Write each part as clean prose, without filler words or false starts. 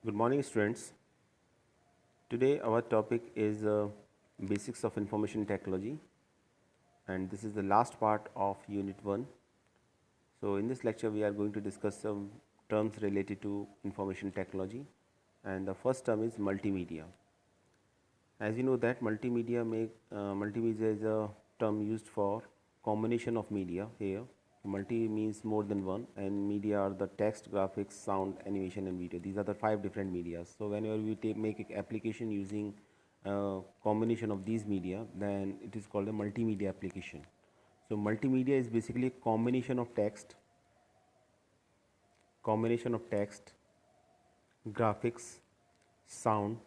Good morning, students. Today, our topic is basics of information technology, and this is the last part of Unit 1. So, in this lecture, we are going to discuss some terms related to information technology, and the first term is multimedia. As you know, that multimedia is a term used for combination of media. Here, multi means more than one, and media are the text, graphics, sound, animation, and video. These are the five different media. So whenever we make an application using combination of these media, then it is called a multimedia application. So multimedia is basically a combination of text, graphics, sound,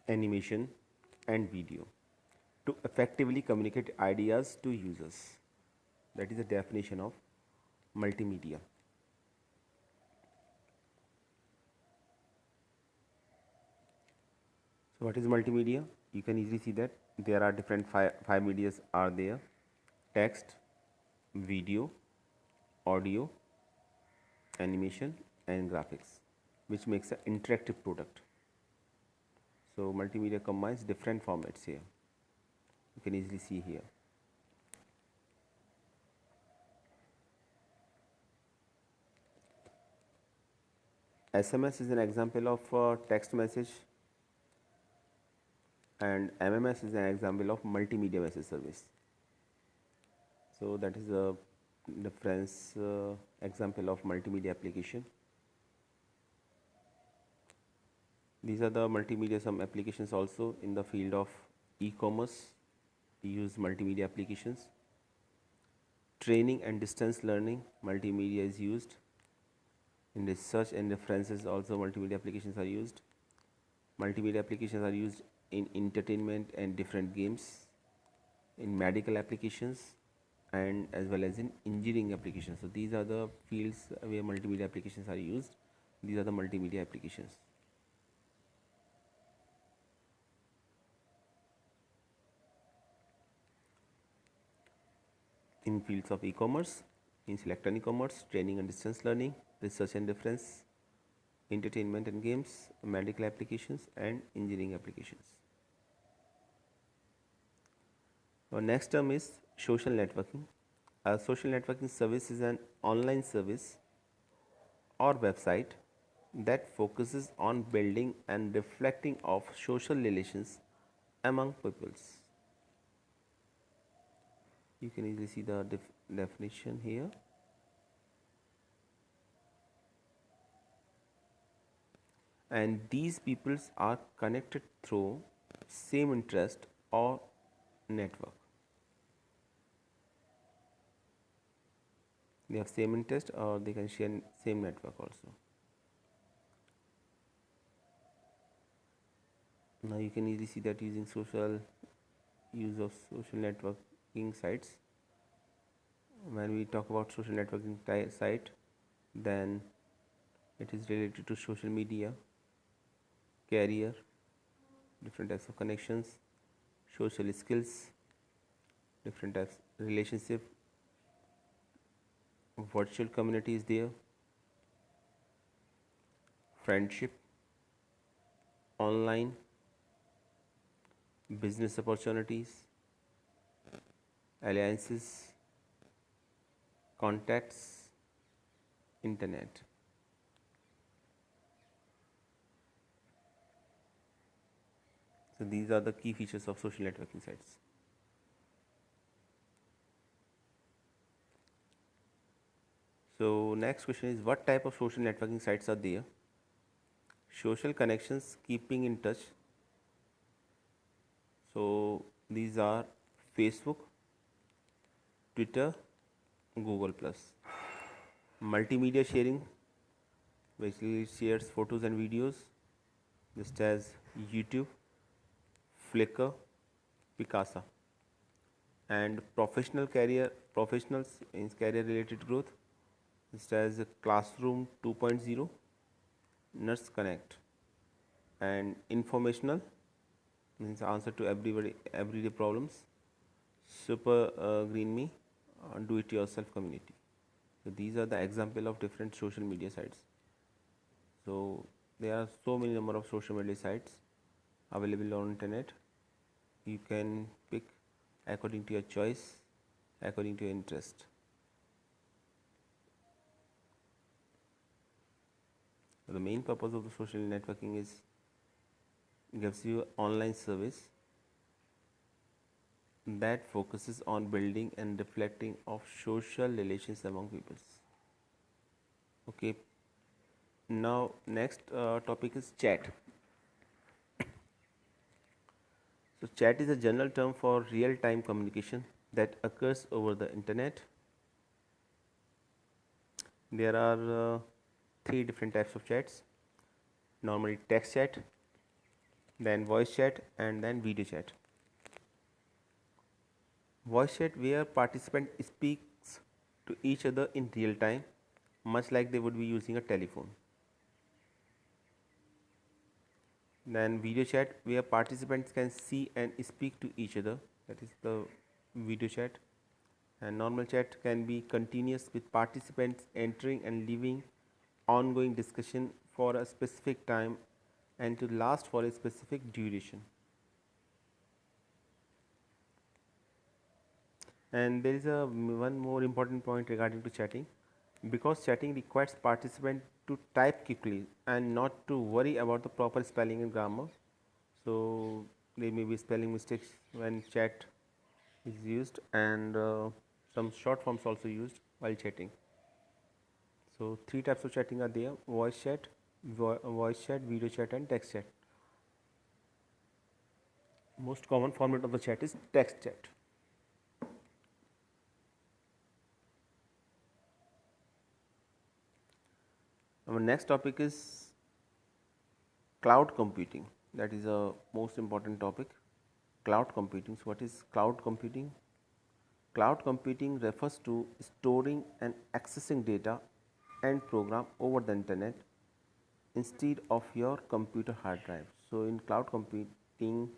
animation, and video to effectively communicate ideas to users. That is the definition of multimedia. So, what is multimedia? You can easily see that there are different five medias are there: text, video, audio, animation, and graphics, which makes an interactive product. So, multimedia combines different formats here. You can easily see here. SMS is an example of text message, and MMS is an example of multimedia message service. So that is a difference example of multimedia application. These are the multimedia some applications also in the field of e-commerce. We use multimedia applications. Training and distance learning, multimedia is used. In research and references also multimedia applications are used. Multimedia applications are used in entertainment and different games, in medical applications, and as well as in engineering applications. So these are the fields where multimedia applications are used. These are the multimedia applications. In fields of e-commerce, means electronic commerce, training and distance learning, research and reference, entertainment and games, medical applications, and engineering applications. Our next term is social networking. A social networking service is an online service or website that focuses on building and reflecting of social relations among peoples. You can easily see the definition here. And these peoples are connected through same interest or network. They have same interest or they can share same network also. Now you can easily see that using social use of social networking sites. When we talk about social networking site, then it is related to social media, career, different types of connections, social skills, different types relationship, virtual community is there, friendship, online, business opportunities, alliances, contacts, internet. So these are the key features of social networking sites. So next question is, what type of social networking sites are there? Social connections, keeping in touch. So these are Facebook, Twitter, Google Plus. Multimedia sharing, basically shares photos and videos, just as YouTube, Flickr, Picasa. And professionals in career related growth, just as Classroom 2.0, Nurse Connect. And informational means answer to everyday problems, Super Green Me, do it yourself community. So these are the example of different social media sites. So there are so many number of social media sites available on internet. You can pick according to your choice, according to your interest. The main purpose of the social networking is gives you online service that focuses on building and reflecting of social relations among peoples. Okay, now next topic is chat. So chat is a general term for real time communication that occurs over the internet. There are three different types of chats: normally text chat, then voice chat, and then video chat. Voice chat where participant speaks to each other in real time, much like they would be using a telephone. Then video chat where participants can see and speak to each other, that is the video chat. And normal chat can be continuous with participants entering and leaving ongoing discussion for a specific time and to last for a specific duration. And there is a one more important point regarding to chatting, because chatting requires participant to type quickly and not to worry about the proper spelling and grammar. So there may be spelling mistakes when chat is used, and some short forms also used while chatting. So three types of chatting are there: voice chat, video chat, and text chat. Most common format of the chat is text chat. Our next topic is cloud computing. That is a most important topic. Cloud computing. So what is cloud computing? Cloud computing refers to storing and accessing data and program over the internet instead of your computer hard drive. So in cloud computing,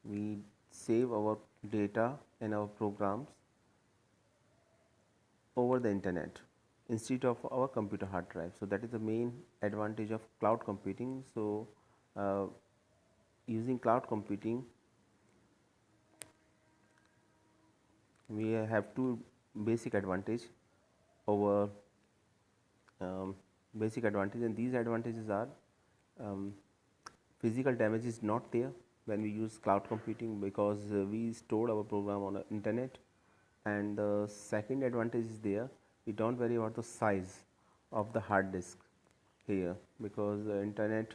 we save our data and our programs over the internet instead of our computer hard drive. So that is the main advantage of cloud computing. So uh, using cloud computing, we have two basic advantage over basic advantage, and these advantages are um, physical damage is not there when we use cloud computing, because we stored our program on the internet. And the second advantage is there, we don't worry about the size of the hard disk here, because the internet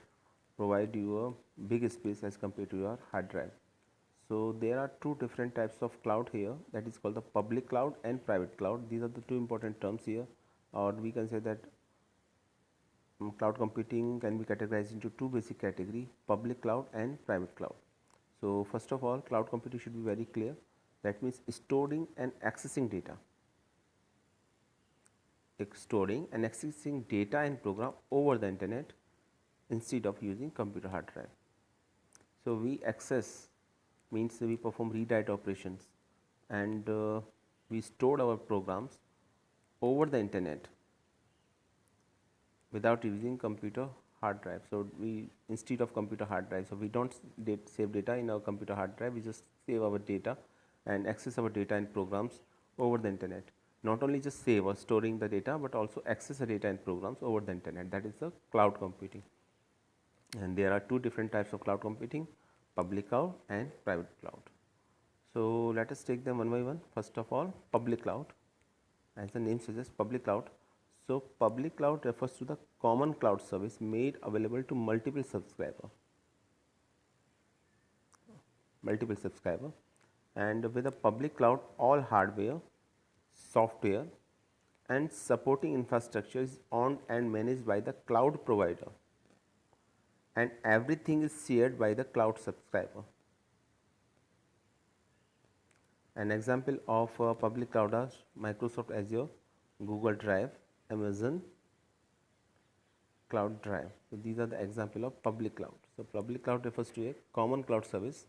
provide you a big space as compared to your hard drive. So there are two different types of cloud here, that is called the public cloud and private cloud. These are the two important terms here, or we can say that cloud computing can be categorized into two basic categories: public cloud and private cloud. So first of all, cloud computing should be very clear. That means storing and accessing data. Storing and accessing data and program over the internet instead of using computer hard drive. So we access means we perform read write operations, and we stored our programs over the internet without using computer hard drive. So we, instead of computer hard drive, so we don't save data in our computer hard drive, we just save our data and access our data and programs over the internet. Not only just save or storing the data, but also access the data and programs over the internet. That is the cloud computing. And there are two different types of cloud computing: public cloud and private cloud. So let us take them one by one. First of all, public cloud. As the name suggests, public cloud. So public cloud refers to the common cloud service made available to multiple subscriber. And with a public cloud, all hardware, software, and supporting infrastructure is owned and managed by the cloud provider, and everything is shared by the cloud subscriber. An example of public cloud are Microsoft Azure, Google Drive, Amazon Cloud Drive. So these are the example of public cloud. So public cloud refers to a common cloud service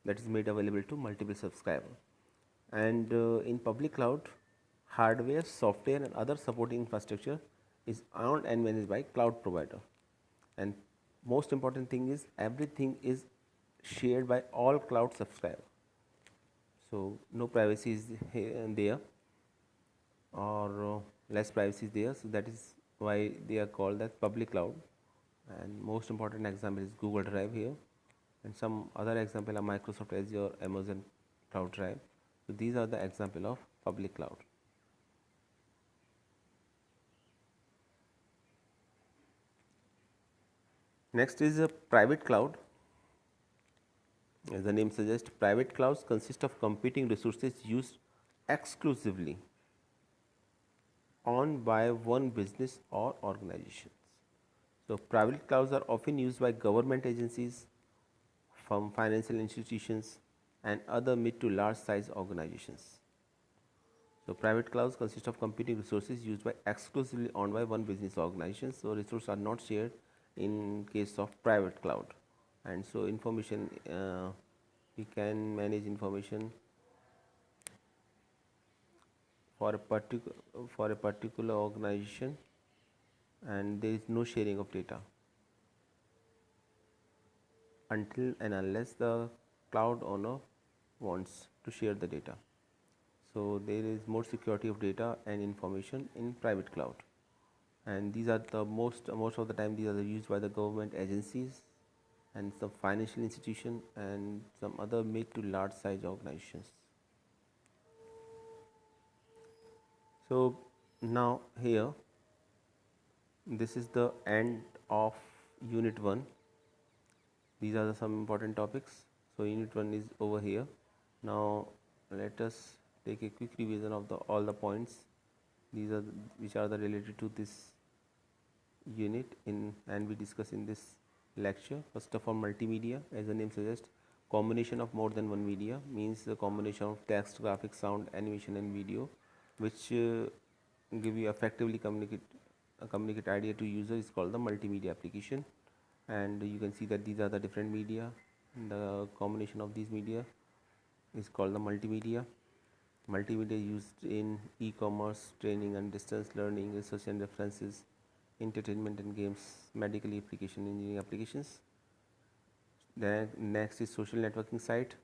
that is made available to multiple subscribers. And in public cloud, hardware, software, and other supporting infrastructure is owned and managed by cloud provider, and most important thing is everything is shared by all cloud subscribers. So no privacy is here and there, or less privacy is there. So that is why they are called as public cloud. And most important example is Google Drive here, and some other example are Microsoft Azure, Amazon Cloud Drive. So these are the example of public cloud. Next is a private cloud. As the name suggests, private clouds consist of computing resources used exclusively owned by one business or organizations. So private clouds are often used by government agencies, from financial institutions and other mid to large size organizations. So private clouds consist of computing resources used by exclusively owned by one business organization. So resources are not shared in case of private cloud, and so information we can manage information for a particular organization, and there is no sharing of data until and unless the cloud owner wants to share the data. So there is more security of data and information in private cloud, and these are the most of the time these are used by the government agencies and some financial institution and some other mid to large size organizations. So now here this is the end of unit 1. These are some important topics. So unit 1 is over here. Now let us take a quick revision of all the points. These are which are the related to this unit and we discuss in this lecture. First of all, multimedia, as the name suggests, combination of more than one media, means the combination of text, graphics, sound, animation and video, which give you effectively communicate idea to user, is called the multimedia application. And you can see that these are the different media. The combination of these media is called the multimedia. Multimedia used in e-commerce, training and distance learning, research and references, entertainment and games, medical application, engineering applications. Then next is social networking site.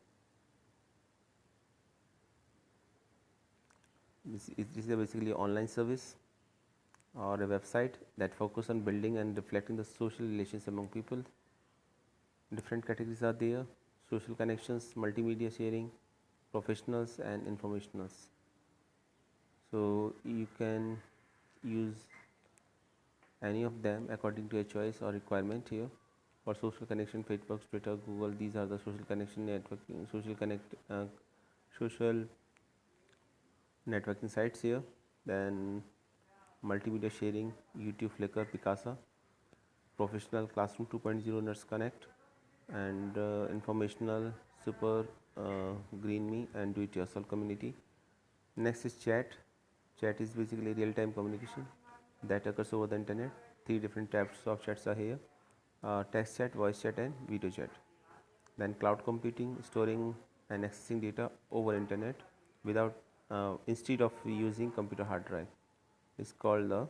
This is basically online service or a website that focus on building and reflecting the social relations among people. Different categories are there: social connections, multimedia sharing, professionals and informationals. So you can use any of them according to your choice or requirement here. For social connection, Facebook, Twitter, Google, these are the social connection networking, social networking sites here. Then multimedia sharing, YouTube, Flickr, Picasa. Professional, Classroom 2.0, Nerds Connect. And informational, Super, GreenMe and Do It Yourself community. Next is chat. Chat is basically real-time communication that occurs over the internet. 3 different types of chats are here: text chat, voice chat and video chat. Then cloud computing, storing and accessing data over internet without instead of using computer hard drive, is called the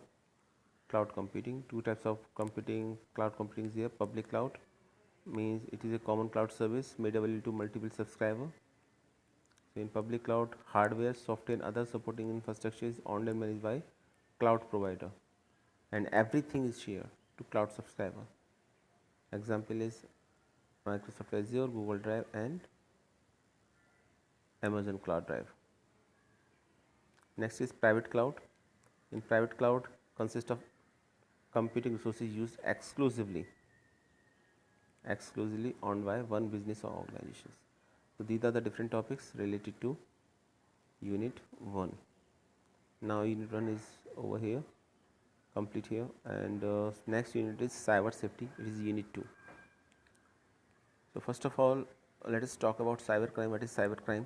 cloud computing. 2 types of cloud computing is here. Public cloud means it is a common cloud service made available to multiple subscribers. So in public cloud, hardware, software and other supporting infrastructure is owned and managed by cloud provider, and everything is shared to cloud subscriber. Example is Microsoft Azure, Google Drive and Amazon Cloud Drive. Next is private cloud. In private cloud consists of computing resources used exclusively owned by one business or organizations. So these are the different topics related to unit 1. Now unit 1 is over here, complete here, and next unit is cyber safety. It is unit 2. So first of all, let us talk about cybercrime. What is cybercrime?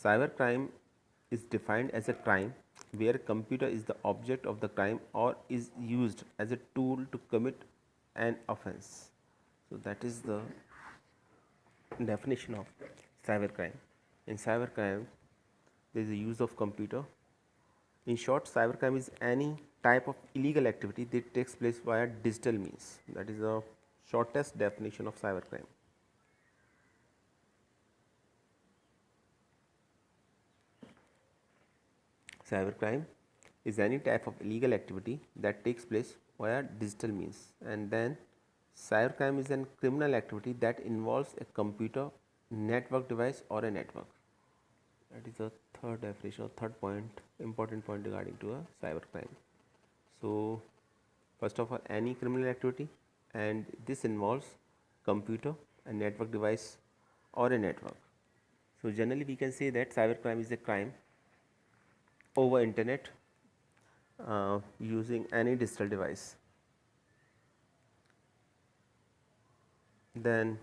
Cybercrime is defined as a crime where a computer is the object of the crime or is used as a tool to commit an offense. So that is the definition of cybercrime. In cybercrime, there is a use of computer. In short, cybercrime is any type of illegal activity that takes place via digital means. That is the shortest definition of cybercrime. Cybercrime is any type of illegal activity that takes place via digital means, and then cybercrime is a criminal activity that involves a computer, network device, or a network. That is the third definition or third point, important point regarding to a cybercrime. So first of all, any criminal activity, and this involves computer, a network device, or a network. So generally we can say that cybercrime is a crime over internet using any digital device. Then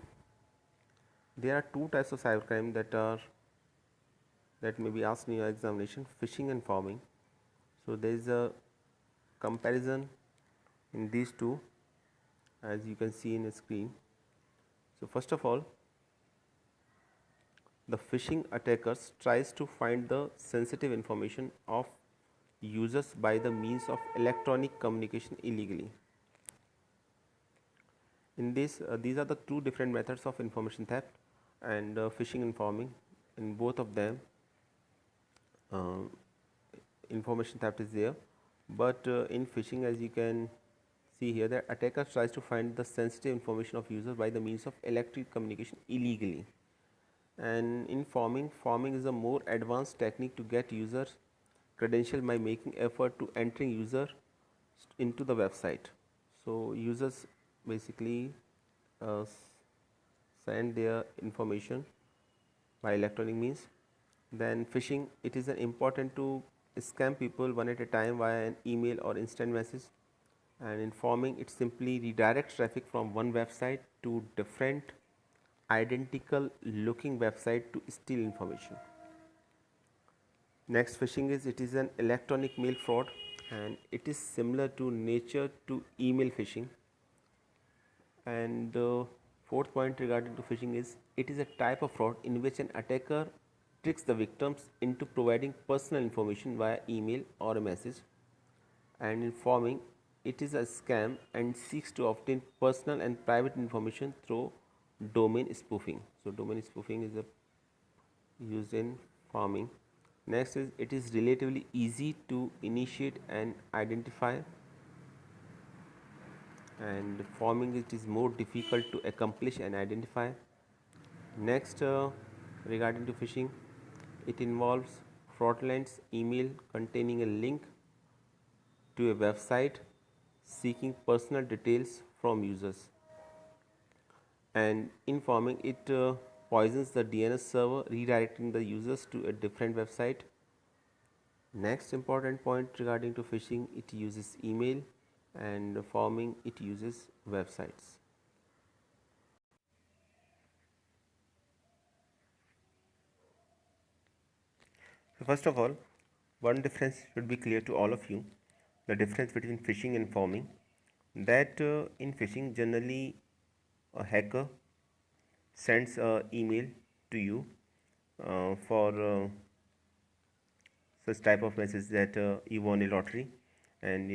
there are two types of cybercrime that may be asked in your examination: phishing and pharming. So there is a comparison in these two, as you can see in the screen. So first of all, the phishing attackers tries to find the sensitive information of users by the means of electronic communication illegally. In this, these are the two different methods of information theft and phishing and pharming. In both of them, uh, information theft is there, but in phishing, as you can see here, the attacker tries to find the sensitive information of user by the means of electronic communication illegally. And in pharming is a more advanced technique to get users credential by making effort to entering user into the website. So users basically uh, send their information by electronic means. Then phishing, it is important to scam people one at a time via an email or instant message. And in pharming, it simply redirects traffic from one website to different identical looking website to steal information. Next, phishing is an electronic mail fraud, and it is similar to nature to email phishing. And the fourth point regarding to phishing is it is a type of fraud in which an attacker tricks the victims into providing personal information via email or a message. And in pharming, it is a scam and seeks to obtain personal and private information through domain spoofing. So domain spoofing is used in pharming. Next is it is relatively easy to initiate and identify, and pharming it is more difficult to accomplish and identify. Next, regarding to phishing, it involves fraudulent email containing a link to a website seeking personal details from users. And in pharming, it poisons the DNS server, redirecting the users to a different website. Next important point regarding to phishing, it uses email, and pharming, it uses websites. So first of all, one difference should be clear to all of you: the difference between phishing and pharming. That in phishing, generally a hacker sends an email to you for such type of message that you won a lottery, and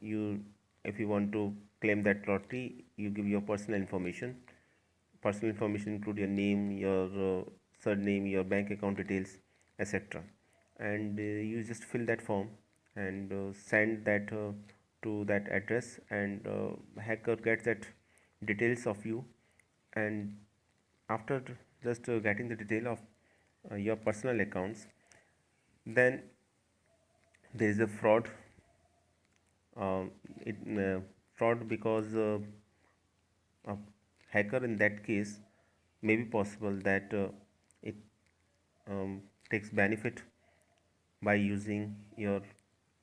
you, if you want to claim that lottery, you give your personal information include your name, your surname, your bank account details, etc. And you just fill that form and send that to that address, and hacker gets that details of you. And after just getting the detail of your personal accounts, then there is a fraud. It fraud because a hacker in that case may be possible that it takes benefit by using your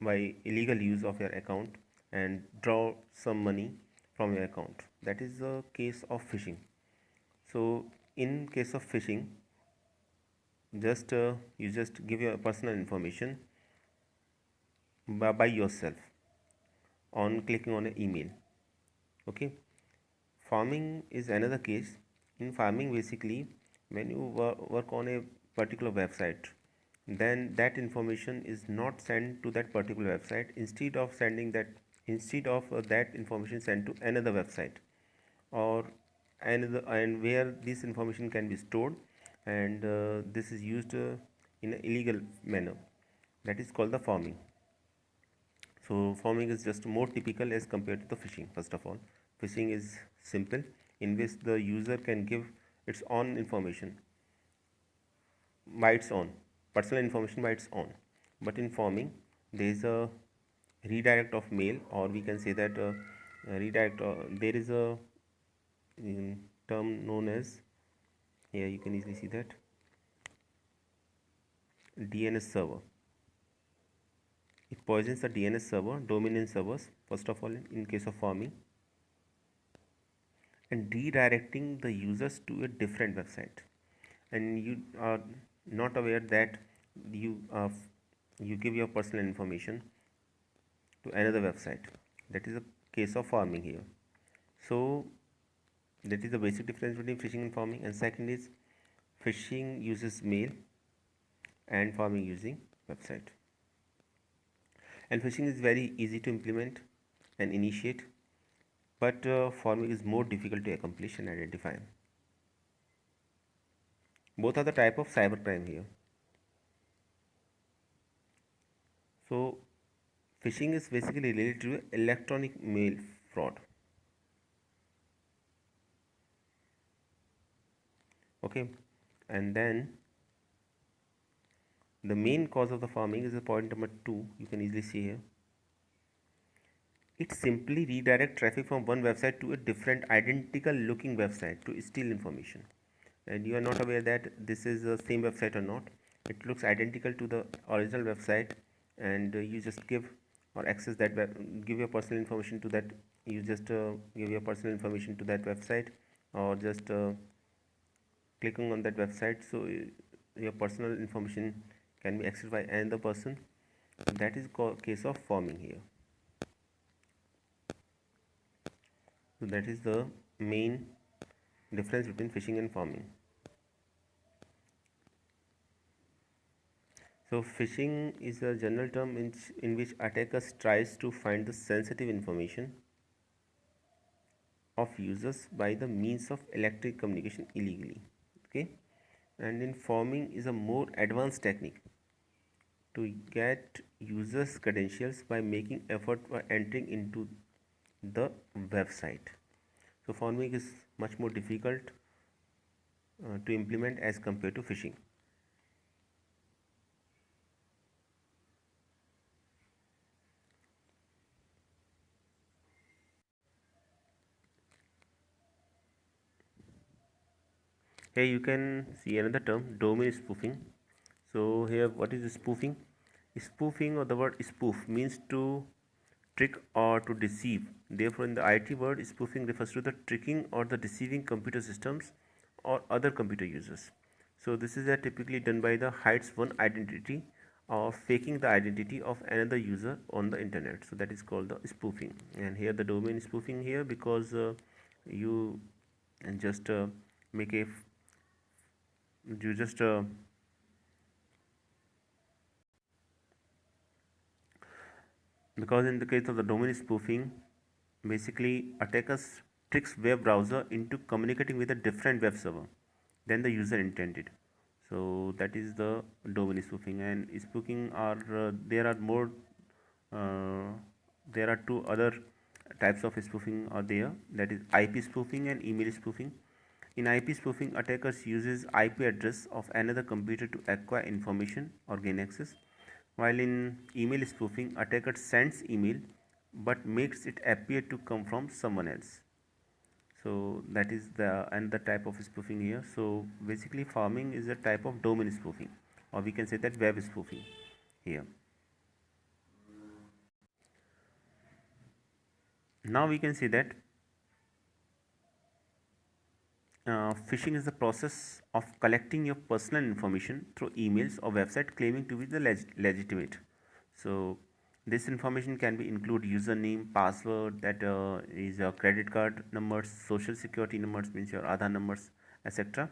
by illegal use of your account and draw some money from your account. That is the case of phishing. So in case of phishing, just you just give your personal information by yourself on clicking on an email. Okay. Pharming is another case. In pharming, basically, when you work on a particular website, then that information is not sent to that particular website. Instead of that information sent to another website or another, and where this information can be stored, and this is used in an illegal manner, that is called the farming. So farming is just more typical as compared to the phishing. First of all, phishing is simple, in which the user can give its own information by its own, personal information by its own. But in farming, there is a redirect of mail, or we can say that redirect. There is a term known as, here you can easily see that, DNS server. It poisons the DNS server, domain name servers, first of all, in case of farming, and redirecting the users to a different website. And you are not aware that you you give your personal information to another website. That is a case of farming here. So that is the basic difference between phishing and farming. And second is, phishing uses mail and farming using website. And phishing is very easy to implement and initiate, but farming is more difficult to accomplish and identify. Both are the type of cybercrime here. So phishing is basically related to electronic mail fraud. Okay, and then the main cause of the farming is the point number 2. You can easily see here. It simply redirects traffic from one website to a different identical looking website to steal information. And you are not aware that this is the same website or not. It looks identical to the original website, and you just give or access that give your personal information to that. You just give your personal information to that website, or just clicking on that website, so your personal information can be accessed by another person. That is case of farming here. So that is the main difference between phishing and farming. So phishing is a general term in which attackers tries to find the sensitive information of users by the means of electronic communication illegally. Okay, and in farming is a more advanced technique to get users credentials by making effort for entering into the website. So farming is much more difficult to implement as compared to phishing. Here you can see another term, domain spoofing. So here, what is spoofing? Spoofing, or the word spoof, means to trick or to deceive. Therefore, in the IT word, spoofing refers to the tricking or the deceiving computer systems or other computer users. So this is typically done by the hides one identity or faking the identity of another user on the internet. So that is called the spoofing. And here the domain spoofing here, because you just make a you just because in the case of the domain spoofing, basically attackers tricks web browser into communicating with a different web server than the user intended. So that is the domain spoofing. And spoofing are there are more there are two other types of spoofing are there, that is IP spoofing and email spoofing. In IP spoofing, attackers uses IP address of another computer to acquire information or gain access, while in email spoofing, attacker sends email but makes it appear to come from someone else. So that is the another type of spoofing here. So basically farming is a type of domain spoofing, or we can say that web spoofing here. Now we can see that phishing is the process of collecting your personal information through emails or website claiming to be the legitimate. So this information can be include username, password, that is your credit card numbers, social security numbers, means your Aadhaar numbers, etc.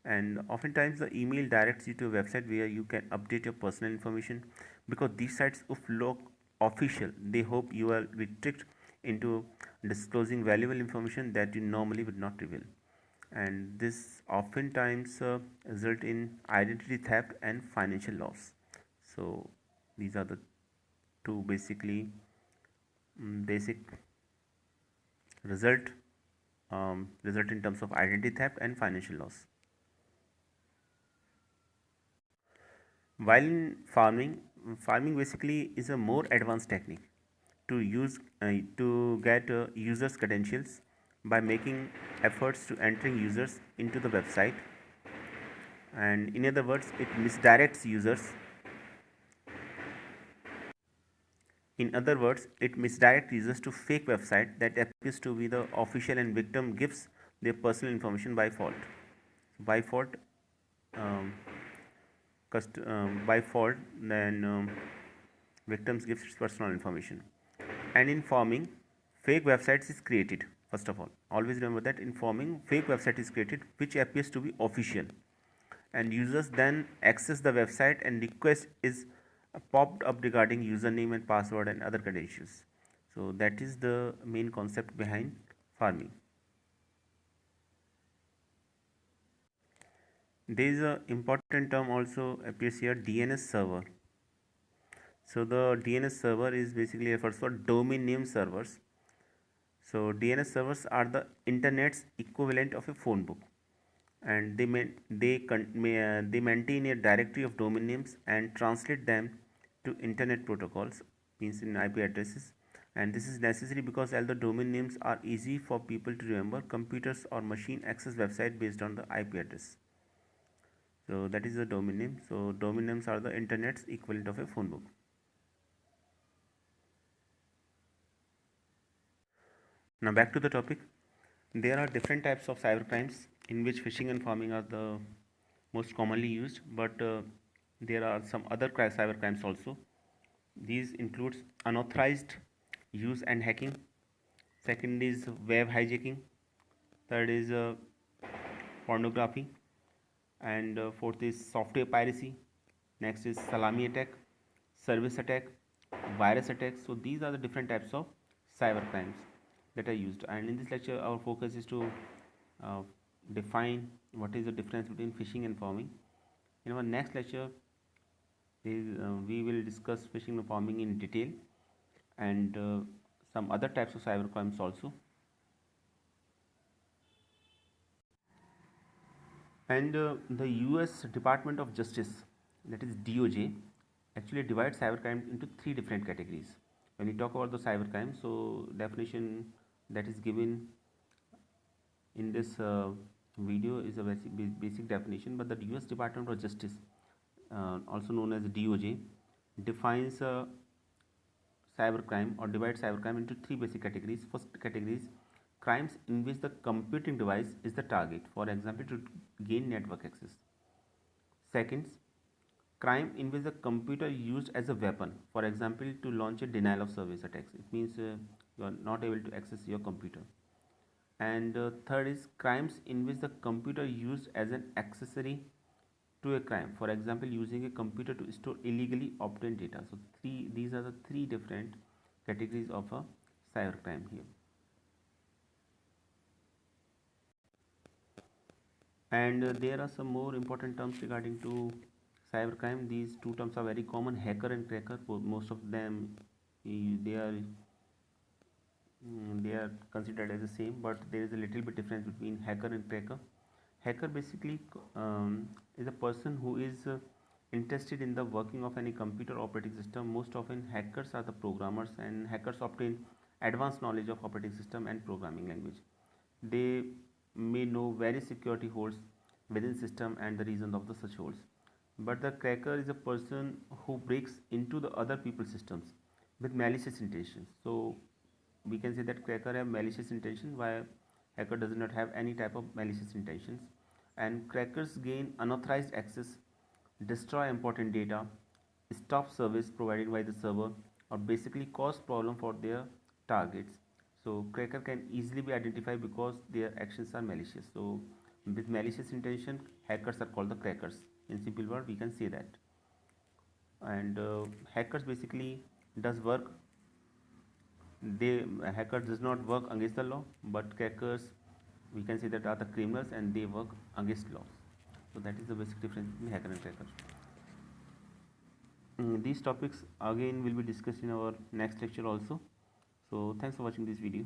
And oftentimes the email directs you to a website where you can update your personal information, because these sites of look official. They hope you will be tricked into disclosing valuable information that you normally would not reveal, and this oftentimes result in identity theft and financial loss. So these are the two basic result result in terms of identity theft and financial loss. While in farming basically is a more advanced technique to get users credentials by making efforts to entering users into the website, and in other words it misdirects users. In other words, it misdirects users to fake website that appears to be the official, and victim gives their personal information by fault. By fault, um, by fault, then victims gives its personal information. And in farming, fake websites is created. First of all, always remember that in farming, fake website is created which appears to be official, and users then access the website and request is popped up regarding username and password and other credentials. So that is the main concept behind farming. There is a important term also appears here, DNS server. So the DNS server is basically refers for domain name servers. So DNS servers are the internet's equivalent of a phone book, and they maintain a directory of domain names and translate them to internet protocols, means in IP addresses. And this is necessary because although domain names are easy for people to remember, computers or machine access website based on the IP address. So that is the domain name. So domain names are the internet's equivalent of a phone book. Now back to the topic. There are different types of cybercrimes in which phishing and pharming are the most commonly used, but there are some other cybercrimes also. These includes unauthorized use and hacking. Second is web hijacking. Third is pornography, and fourth is software piracy. Next is salami attack, service attack, virus attack. So these are the different types of cyber crimes that are used, and in this lecture our focus is to uh, define what is the difference between phishing and pharming. In our next lecture we will discuss phishing and pharming in detail, and some other types of cyber crimes also. And the US Department of Justice, that is DOJ, actually divides cybercrime into three different categories. When we talk about the cybercrime, so definition that is given in this video is a basic definition, but the US Department of Justice, also known as DOJ, defines cybercrime or divides cybercrime into three basic categories. First category is crimes in which the computing device is the target, for example, to gain network access. Second, crime in which the computer used as a weapon, for example, to launch a denial of service attacks. It means you are not able to access your computer. And third is crimes in which the computer used as an accessory to a crime, for example, using a computer to store illegally obtained data. So these are the three different categories of a cybercrime here. And there are some more important terms regarding to cybercrime. These two terms are very common, hacker and cracker. Most of them they are they are considered as the same, but there is a little bit difference between hacker and cracker. Hacker basically is a person who is interested in the working of any computer operating system. Most often hackers are the programmers, and hackers obtain advanced knowledge of operating system and programming language. They may know various security holes within system and the reason of the such holes. But the cracker is a person who breaks into the other people's systems with malicious intentions. So we can say that cracker have malicious intention, while hacker does not have any type of malicious intentions. And crackers gain unauthorized access, destroy important data, stop service provided by the server, or basically cause problem for their targets. So cracker can easily be identified because their actions are malicious. So with malicious intention, hackers are called the crackers. In simple word, we can say that. And hackers basically does work. They hackers does not work against the law, but crackers, we can say that, are the criminals and they work against laws. So that is the basic difference between hacker and cracker. These topics again will be discussed in our next lecture also. So thanks for watching this video.